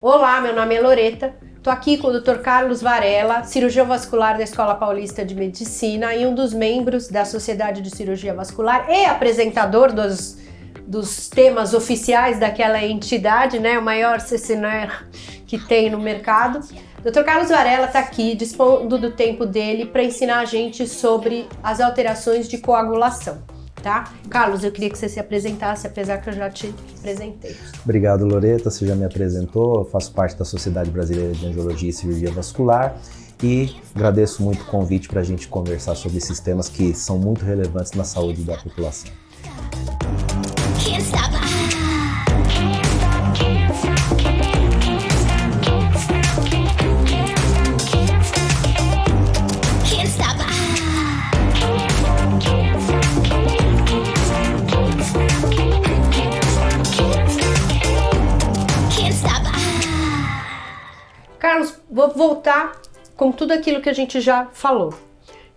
Olá, meu nome é Loreta, estou aqui com o Dr. Carlos Varela, cirurgião vascular da Escola Paulista de Medicina e um dos membros da Sociedade de Cirurgia Vascular e apresentador dos temas oficiais daquela entidade, né, o maior CCNR que tem no mercado. Dr. Carlos Varela está aqui dispondo do tempo dele para ensinar a gente sobre as alterações de coagulação. Tá? Carlos, eu queria que você se apresentasse, apesar que eu já te apresentei. Obrigado, Loreta, você já me apresentou, eu faço parte da Sociedade Brasileira de Angiologia e Cirurgia Vascular e agradeço muito o convite para a gente conversar sobre esses temas que são muito relevantes na saúde da população. Carlos, vou voltar com tudo aquilo que a gente já falou.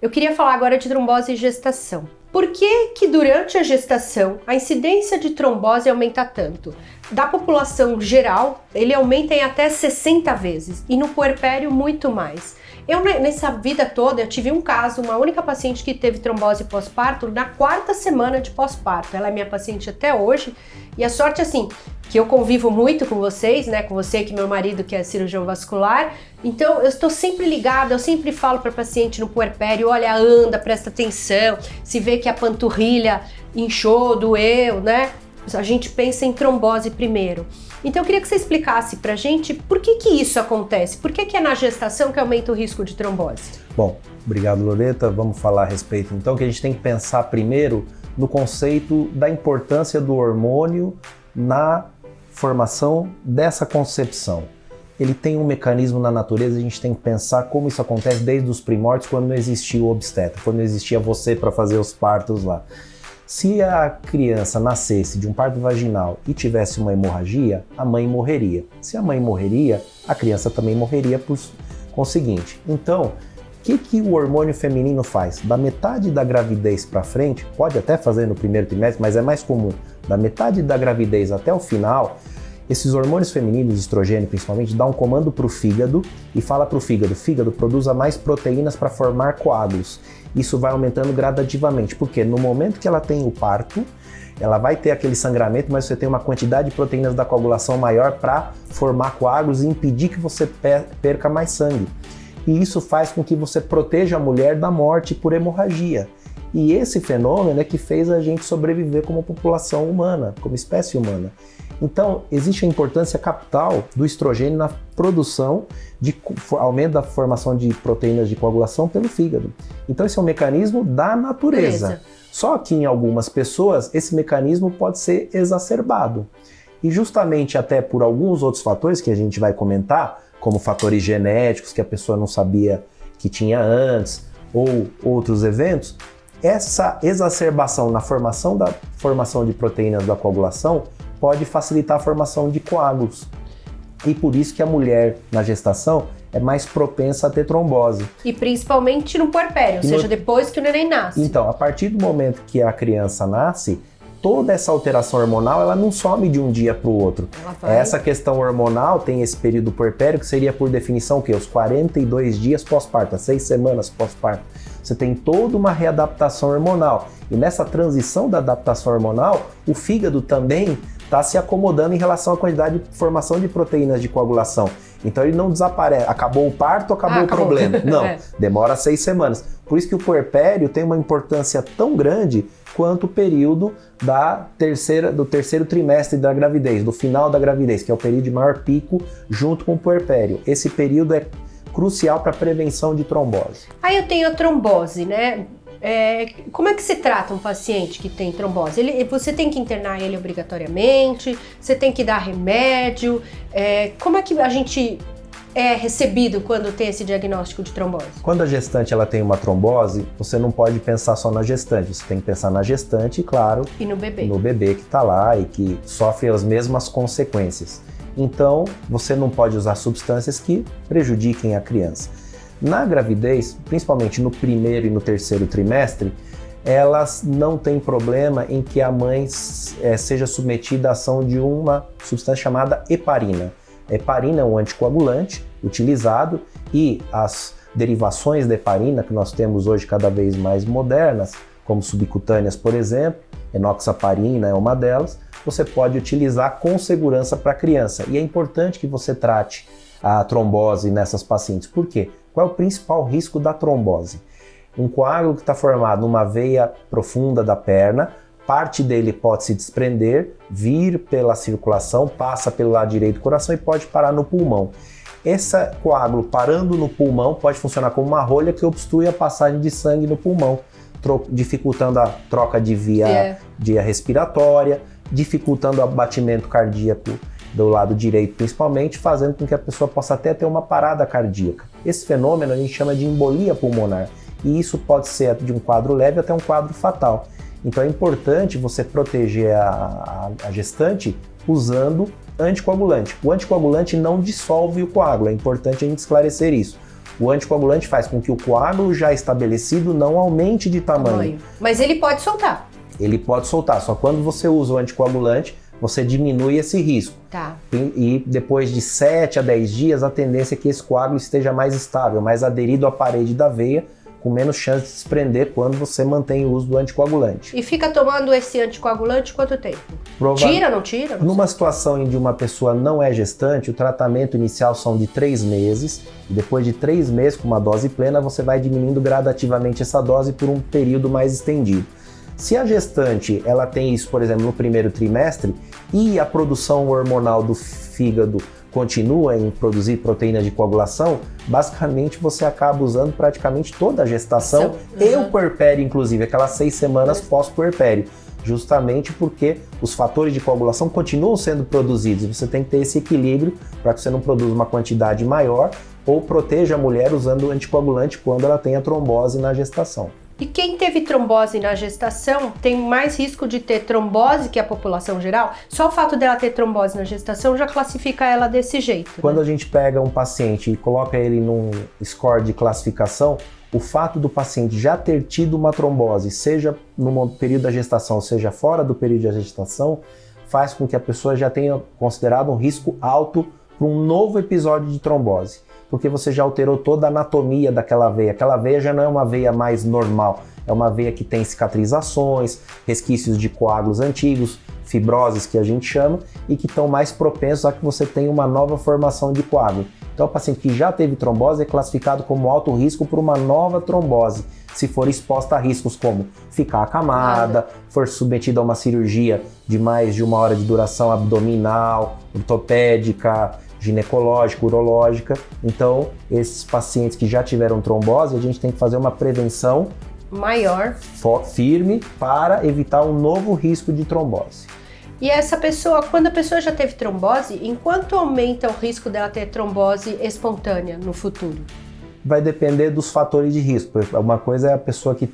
Eu queria falar agora de trombose e gestação. Por que durante a gestação a incidência de trombose aumenta tanto? Da população geral, ele aumenta em até 60 vezes e no puerpério muito mais. Eu, nessa vida toda, eu tive um caso, uma única paciente que teve trombose pós-parto na 4ª semana de pós-parto. Ela é minha paciente até hoje e a sorte, assim, que eu convivo muito com vocês, né, com você, que meu marido que é cirurgião vascular, então eu estou sempre ligada, eu sempre falo para paciente no puerpério, olha, anda, presta atenção, se vê que a panturrilha inchou, doeu, né, a gente pensa em trombose primeiro. Então eu queria que você explicasse pra gente por que isso acontece, por que é na gestação que aumenta o risco de trombose? Bom, obrigado, Loreta, vamos falar a respeito então que a gente tem que pensar primeiro no conceito da importância do hormônio na formação dessa concepção. Ele tem um mecanismo na natureza, a gente tem que pensar como isso acontece desde os primórdios, quando não existia o obstetra, quando não existia você para fazer os partos lá. Se a criança nascesse de um parto vaginal e tivesse uma hemorragia, a mãe morreria. Se a mãe morreria, a criança também morreria por conseguinte. Então, o que o hormônio feminino faz? Da metade da gravidez para frente, pode até fazer no primeiro trimestre, mas é mais comum, da metade da gravidez até o final, esses hormônios femininos, estrogênio principalmente, dá um comando para o fígado e fala para o fígado, produza mais proteínas para formar coágulos. Isso vai aumentando gradativamente, porque no momento que ela tem o parto, ela vai ter aquele sangramento, mas você tem uma quantidade de proteínas da coagulação maior para formar coágulos e impedir que você perca mais sangue. E isso faz com que você proteja a mulher da morte por hemorragia. E esse fenômeno é que fez a gente sobreviver como população humana, como espécie humana. Então, existe a importância capital do estrogênio na produção de aumento da formação de proteínas de coagulação pelo fígado. Então, esse é um mecanismo da natureza. Só que em algumas pessoas, esse mecanismo pode ser exacerbado. E justamente até por alguns outros fatores que a gente vai comentar, como fatores genéticos que a pessoa não sabia que tinha antes, ou outros eventos, essa exacerbação na formação de proteínas da coagulação pode facilitar a formação de coágulos. E por isso que a mulher na gestação é mais propensa a ter trombose. E principalmente no puerpério, ou seja, depois que o neném nasce. Então, a partir do momento que a criança nasce, toda essa alteração hormonal, ela não some de um dia para o outro. Essa questão hormonal tem esse período puerpério que seria, por definição, o quê? Os 42 dias pós-parto, 6 semanas pós-parto. Você tem toda uma readaptação hormonal. E nessa transição da adaptação hormonal, o fígado também está se acomodando em relação à quantidade de formação de proteínas de coagulação. Então ele não desaparece, acabou o parto, acabou o problema. Não, demora 6 semanas. Por isso que o puerpério tem uma importância tão grande quanto o período do terceiro trimestre da gravidez, do final da gravidez, que é o período de maior pico junto com o puerpério. Esse período é crucial para a prevenção de trombose. Aí eu tenho a trombose, né? Como é que se trata um paciente que tem trombose? Você tem que internar ele obrigatoriamente? Você tem que dar remédio? Como é que a gente é recebido quando tem esse diagnóstico de trombose? Quando a gestante ela tem uma trombose, você não pode pensar só na gestante, você tem que pensar na gestante, claro, e no bebê. No bebê que está lá e que sofre as mesmas consequências. Então, você não pode usar substâncias que prejudiquem a criança. Na gravidez, principalmente no primeiro e no terceiro trimestre, elas não têm problema em que a mãe seja submetida à ação de uma substância chamada heparina. A heparina é um anticoagulante utilizado e as derivações da heparina que nós temos hoje cada vez mais modernas, como subcutâneas, por exemplo, enoxaparina é uma delas, você pode utilizar com segurança para a criança. E é importante que você trate a trombose nessas pacientes. Por quê? Qual é o principal risco da trombose? Um coágulo que está formado numa veia profunda da perna, parte dele pode se desprender, vir pela circulação, passa pelo lado direito do coração e pode parar no pulmão. Esse coágulo parando no pulmão pode funcionar como uma rolha que obstrui a passagem de sangue no pulmão, dificultando a troca de via respiratória, dificultando o batimento cardíaco do lado direito principalmente, fazendo com que a pessoa possa até ter uma parada cardíaca. Esse fenômeno a gente chama de embolia pulmonar e isso pode ser de um quadro leve até um quadro fatal. Então é importante você proteger a gestante usando anticoagulante. O anticoagulante não dissolve o coágulo, é importante a gente esclarecer isso. O anticoagulante faz com que o coágulo já estabelecido não aumente de tamanho. Mas ele pode soltar. Ele pode soltar, só quando você usa o anticoagulante, você diminui esse risco. Tá. E depois de 7 a 10 dias, a tendência é que esse coágulo esteja mais estável, mais aderido à parede da veia, com menos chance de se desprender quando você mantém o uso do anticoagulante. E fica tomando esse anticoagulante quanto tempo? Tira, não tira? Não Numa situação em que uma pessoa não é gestante, o tratamento inicial são de 3 meses, e depois de 3 meses, com uma dose plena, você vai diminuindo gradativamente essa dose por um período mais estendido. Se a gestante ela tem isso, por exemplo, no primeiro trimestre, e a produção hormonal do fígado continua em produzir proteína de coagulação, basicamente você acaba usando praticamente toda a gestação e o puerpério, inclusive, aquelas 6 semanas pós-puerpério, justamente porque os fatores de coagulação continuam sendo produzidos e você tem que ter esse equilíbrio para que você não produza uma quantidade maior ou proteja a mulher usando o anticoagulante quando ela tem a trombose na gestação. E quem teve trombose na gestação tem mais risco de ter trombose que a população geral? Só o fato dela ter trombose na gestação já classifica ela desse jeito. Quando a gente pega um paciente e coloca ele num score de classificação, o fato do paciente já ter tido uma trombose, seja no período da gestação, seja fora do período da gestação, faz com que a pessoa já tenha considerado um risco alto para um novo episódio de trombose. Porque você já alterou toda a anatomia daquela veia. Aquela veia já não é uma veia mais normal, é uma veia que tem cicatrizações, resquícios de coágulos antigos, fibroses que a gente chama, e que estão mais propensos a que você tenha uma nova formação de coágulo. Então o paciente que já teve trombose é classificado como alto risco por uma nova trombose, se for exposta a riscos como ficar acamada, for submetida a uma cirurgia de mais de 1 hora de duração abdominal, ortopédica, ginecológica, urológica. Então, esses pacientes que já tiveram trombose, a gente tem que fazer uma prevenção maior, firme, para evitar um novo risco de trombose. E essa pessoa, quando a pessoa já teve trombose, em quanto aumenta o risco dela ter trombose espontânea no futuro? Vai depender dos fatores de risco. Uma coisa é a pessoa que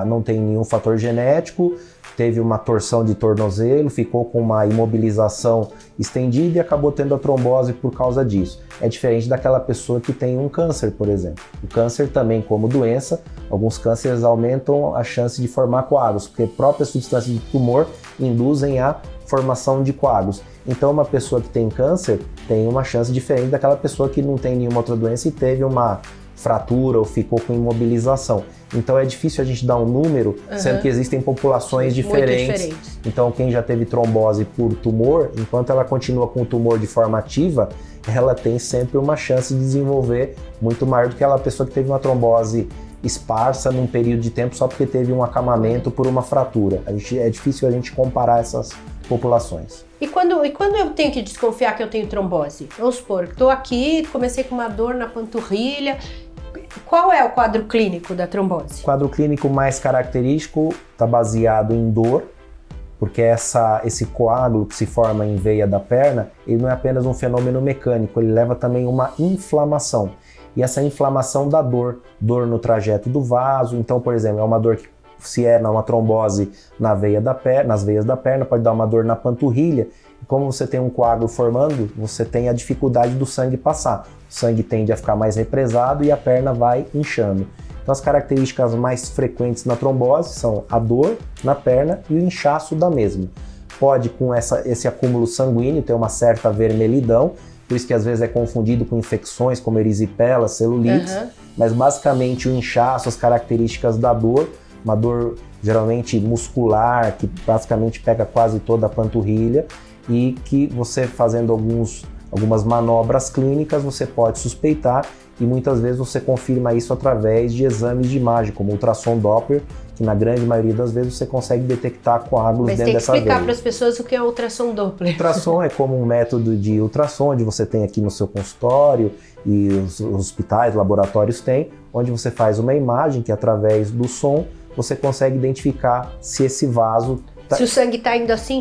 não tem nenhum fator genético, teve uma torção de tornozelo, ficou com uma imobilização estendida e acabou tendo a trombose por causa disso. É diferente daquela pessoa que tem um câncer, por exemplo. O câncer também, como doença, alguns cânceres aumentam a chance de formar coágulos, porque próprias substâncias de tumor induzem a formação de coágulos. Então, uma pessoa que tem câncer tem uma chance diferente daquela pessoa que não tem nenhuma outra doença e teve uma fratura ou ficou com imobilização. Então é difícil a gente dar um número, sendo que existem populações diferentes. Então quem já teve trombose por tumor, enquanto ela continua com o tumor de forma ativa, ela tem sempre uma chance de desenvolver muito maior do que aquela pessoa que teve uma trombose esparsa num período de tempo só porque teve um acamamento por uma fratura. É difícil a gente comparar essas populações. E quando eu tenho que desconfiar que eu tenho trombose? Vamos supor, estou aqui, comecei com uma dor na panturrilha. Qual é o quadro clínico da trombose? O quadro clínico mais característico está baseado em dor, porque esse coágulo que se forma em veia da perna, ele não é apenas um fenômeno mecânico, ele leva também uma inflamação. E essa inflamação dá dor no trajeto do vaso. Então, por exemplo, é uma dor que se é uma trombose nas veias da perna, pode dar uma dor na panturrilha. E como você tem um coágulo formando, você tem a dificuldade do sangue passar. O sangue tende a ficar mais represado e a perna vai inchando. Então as características mais frequentes na trombose são a dor na perna e o inchaço da mesma. Pode, com esse acúmulo sanguíneo, ter uma certa vermelhidão, por isso que às vezes é confundido com infecções como erisipela, celulites, mas basicamente o inchaço, as características da dor, uma dor geralmente muscular, que basicamente pega quase toda a panturrilha, e que você fazendo algumas manobras clínicas você pode suspeitar, e muitas vezes você confirma isso através de exames de imagem, como ultrassom Doppler, que na grande maioria das vezes você consegue detectar coágulos dentro dessa veia. Mas tem que explicar para as pessoas o que é ultrassom Doppler. Ultrassom é como um método de ultrassom, onde você tem aqui no seu consultório, e os hospitais, laboratórios têm, onde você faz uma imagem que através do som você consegue identificar se esse vaso... Se o sangue está indo assim,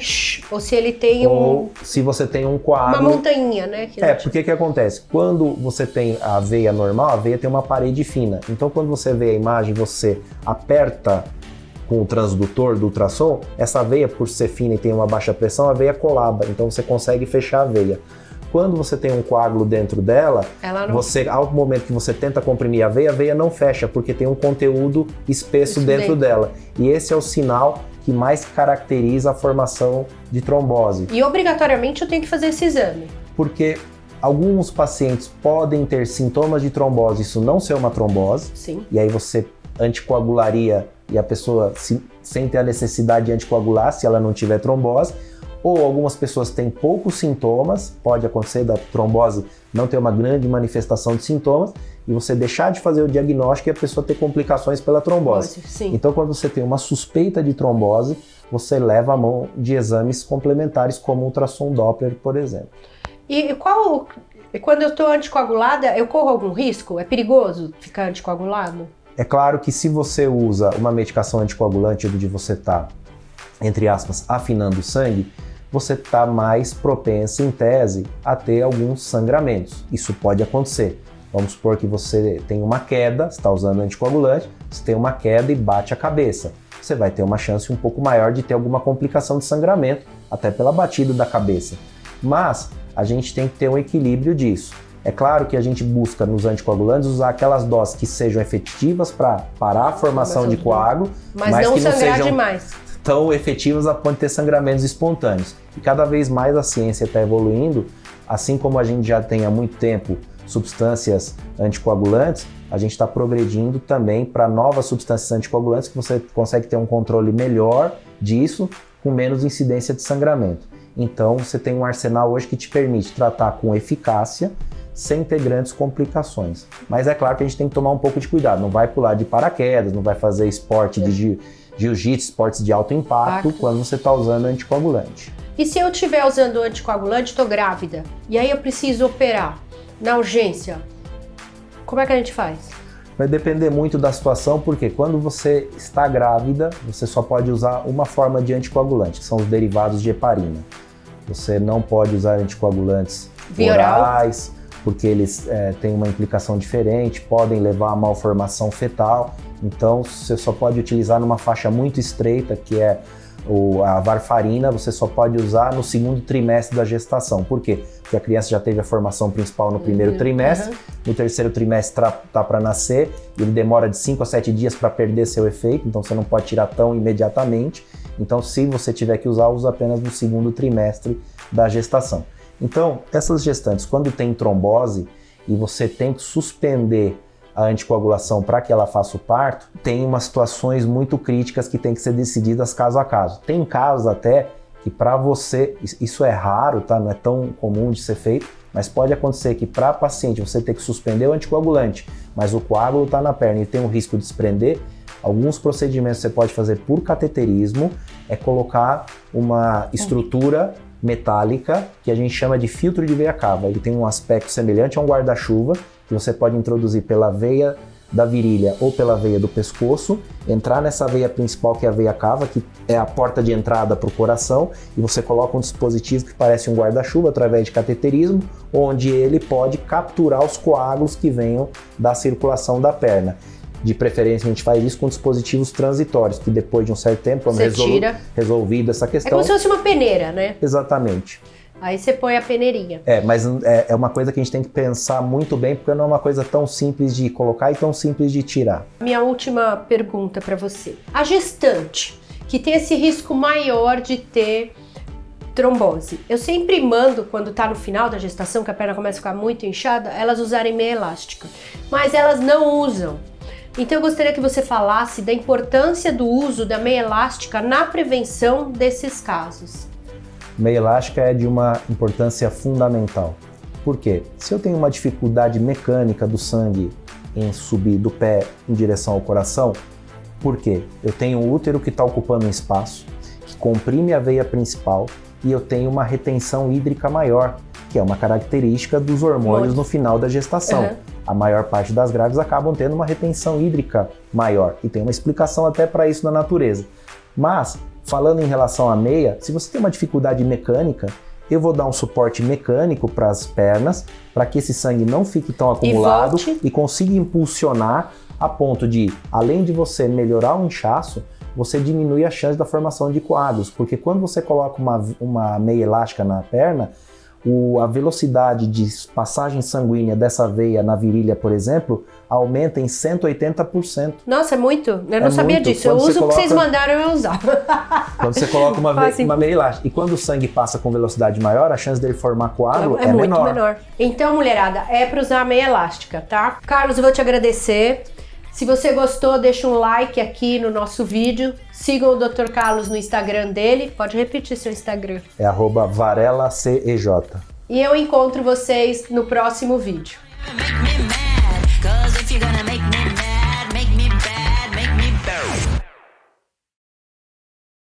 ou se ele tem ou se você tem um coágulo... Uma montanha, né? Porque que acontece? Quando você tem a veia normal, a veia tem uma parede fina. Então, quando você vê a imagem, você aperta com o transdutor do ultrassom, essa veia, por ser fina e tem uma baixa pressão, a veia colaba. Então, você consegue fechar a veia. Quando você tem um coágulo dentro dela, ao momento que você tenta comprimir a veia não fecha, porque tem um conteúdo espesso dentro dela. E esse é o sinal que mais caracteriza a formação de trombose. E obrigatoriamente eu tenho que fazer esse exame? Porque alguns pacientes podem ter sintomas de trombose, isso não ser uma trombose. Sim. E aí você anticoagularia e a pessoa sem ter a necessidade de anticoagular se ela não tiver trombose. Ou algumas pessoas têm poucos sintomas, pode acontecer da trombose não ter uma grande manifestação de sintomas, e você deixar de fazer o diagnóstico e a pessoa ter complicações pela trombose. Sim. Então, quando você tem uma suspeita de trombose, você leva a mão de exames complementares, como ultrassom Doppler, por exemplo. E quando eu estou anticoagulada, eu corro algum risco? É perigoso ficar anticoagulado? É claro que se você usa uma medicação anticoagulante, onde você está, entre aspas, afinando o sangue, você está mais propenso, em tese, a ter alguns sangramentos. Isso pode acontecer. Vamos supor que você tem uma queda, você está usando anticoagulante, você tem uma queda e bate a cabeça. Você vai ter uma chance um pouco maior de ter alguma complicação de sangramento, até pela batida da cabeça. Mas a gente tem que ter um equilíbrio disso. É claro que a gente busca nos anticoagulantes usar aquelas doses que sejam efetivas para parar a formação de coágulo, mas não que não sangrar sejam demais. Tão efetivas a ponto de ter sangramentos espontâneos. E cada vez mais a ciência está evoluindo, assim como a gente já tem há muito tempo substâncias anticoagulantes, a gente está progredindo também para novas substâncias anticoagulantes que você consegue ter um controle melhor disso, com menos incidência de sangramento. Então você tem um arsenal hoje que te permite tratar com eficácia, sem ter grandes complicações. Mas é claro que a gente tem que tomar um pouco de cuidado, não vai pular de paraquedas, não vai fazer esporte de jiu-jitsu, esportes de alto impacto, quando você está usando anticoagulante. E se eu estiver usando anticoagulante, estou grávida, e aí eu preciso operar na urgência, como é que a gente faz? Vai depender muito da situação, porque quando você está grávida, você só pode usar uma forma de anticoagulante, que são os derivados de heparina. Você não pode usar anticoagulantes orais, porque eles têm uma implicação diferente, podem levar a malformação fetal. Então, você só pode utilizar numa faixa muito estreita, que é a varfarina, você só pode usar no segundo trimestre da gestação. Por quê? Porque a criança já teve a formação principal no primeiro trimestre, no terceiro trimestre está para nascer, e ele demora de 5 a 7 dias para perder seu efeito, então você não pode tirar tão imediatamente. Então, se você tiver que usar, usa apenas no segundo trimestre da gestação. Então, essas gestantes, quando tem trombose e você tem que suspender a anticoagulação para que ela faça o parto, tem umas situações muito críticas que tem que ser decididas caso a caso. Tem casos até que para você, isso é raro, tá? Não é tão comum de ser feito, mas pode acontecer que para a paciente você ter que suspender o anticoagulante, mas o coágulo está na perna e tem o risco de se prender. Alguns procedimentos você pode fazer por cateterismo, é colocar uma estrutura metálica que a gente chama de filtro de veia cava. Ele tem um aspecto semelhante a um guarda-chuva, que você pode introduzir pela veia da virilha ou pela veia do pescoço, entrar nessa veia principal, que é a veia cava, que é a porta de entrada para o coração, e você coloca um dispositivo que parece um guarda-chuva através de cateterismo, onde ele pode capturar os coágulos que venham da circulação da perna. De preferência, a gente faz isso com dispositivos transitórios, que depois de um certo tempo, resolvida essa questão... É como se fosse uma peneira, né? Exatamente. Aí você põe a peneirinha. Mas é uma coisa que a gente tem que pensar muito bem, porque não é uma coisa tão simples de colocar e tão simples de tirar. Minha última pergunta para você. A gestante, que tem esse risco maior de ter trombose. Eu sempre mando, quando tá no final da gestação, que a perna começa a ficar muito inchada, elas usarem meia elástica. Mas elas não usam. Então eu gostaria que você falasse da importância do uso da meia elástica na prevenção desses casos. Meia elástica é de uma importância fundamental. Por quê? Se eu tenho uma dificuldade mecânica do sangue em subir do pé em direção ao coração, por quê? Eu tenho um útero que está ocupando um espaço, que comprime a veia principal e eu tenho uma retenção hídrica maior, que é uma característica dos hormônios no final da gestação. A maior parte das grávidas acabam tendo uma retenção hídrica maior e tem uma explicação até para isso na natureza. Mas, falando em relação à meia, se você tem uma dificuldade mecânica, eu vou dar um suporte mecânico para as pernas, para que esse sangue não fique tão acumulado e consiga impulsionar a ponto de, além de você melhorar o inchaço, você diminui a chance da formação de coágulos, porque quando você coloca uma meia elástica na perna, a velocidade de passagem sanguínea dessa veia na virilha, por exemplo, aumenta em 180%. Nossa, é muito? Eu não sabia disso. Eu uso o que vocês mandaram eu usar. Quando você coloca uma meia elástica. E quando o sangue passa com velocidade maior, a chance dele formar coágulo é muito menor. menor. Então, mulherada, é para usar a meia elástica, tá? Carlos, eu vou te agradecer. Se você gostou, deixa um like aqui no nosso vídeo. Sigam o Dr. Carlos no Instagram dele. Pode repetir seu Instagram. É @VarelaCEJ. E eu encontro vocês no próximo vídeo.